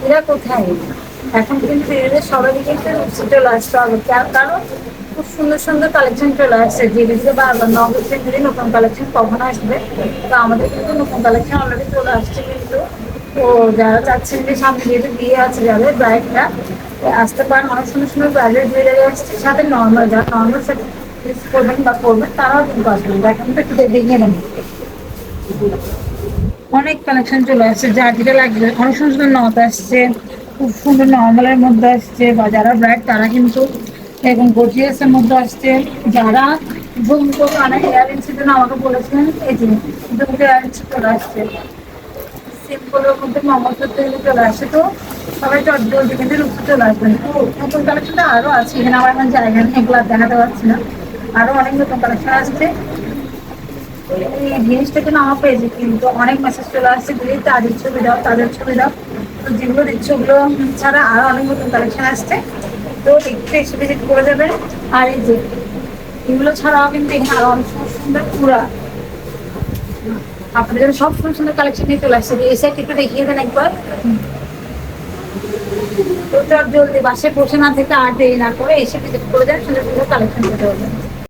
এরা কোথায়? এখন কিন্তু এদের সবারই কিন্তু চলে আসতে হবে, কারণ খুব সুন্দর সুন্দর কালেকশন চলে আসছে, ধীরে ধীরে বারবার নগদ ধীরে নতুন কালেকশন কখন আসবে। তো আমাদের কিন্তু নতুন কালেকশন অলরেডি চলে আসছে কিন্তু। তো যারা চাচ্ছেন যে সামনে যেহেতু বিয়ে আছে যাদের ব্রাইডটা আসতে পারেন, অনেক সুন্দর সুন্দর ব্রাইডের জুয়েলারি আসছে, সাথে নর্মাল যারা নর্মাল সেট করবেন বা করবেন তারাও কিন্তু আসবেন, দেখেন তো একটু দেখিয়ে নেন। অনেক কালেকশন চলে আসছে, যার যেটা লাগবে। অনেক সুন্দর সুন্দর নথ আসছে, খুব সুন্দর নর্মালের মধ্যে আসছে, বা যারা ব্রাইড তারা কিন্তু এবং গর্জিয়াস এর মধ্যে আসছে। যারা ঝুমকো কানে ইয়াররিংস জন্য আমাকে বলেছিলেন, এই যে ঝুমকো ইয়াররিংস চলে আসছে, সিম্পলের মধ্যে মঙ্গলসূত্র চলে আসছে। তো সবাই জলদি কিন্তু লুকসে চলে আসবেন। তো নতুন কালেকশনটা আরো আছে, এখানে আমার এখন জায়গা নেই, এগুলো আর দেখাতে পারছি না। আরো অনেক নতুন কালেকশন আসছে। এই জিনিসটা কিন্তু আমার পেয়েছে, কিন্তু অনেক মেসেজ চলে আসছে, দিদি তাদের ছবি দাও, তাদের ছবি দাও। তো যেগুলো দিচ্ছে ওগুলো ছাড়া আরো অনেক নতুন কালেকশন আসছে, তো একটু এসে ভিজিট করে যাবেন। আর এই যে এগুলো ছাড়াও কিন্তু এখানে আরো অনেক সুন্দর সুন্দর পুরা আপনাদের জন্য সব সুন্দর সুন্দর কালেকশন নিয়ে চলে আসছে। এই সাইড একটু দেখিয়ে দেন একবার। তো চট জলদি বাসে বসে না থেকে আর দেরি না করে এসে ভিজিট করে যান, সুন্দর সুন্দর কালেকশন পেতে হবে।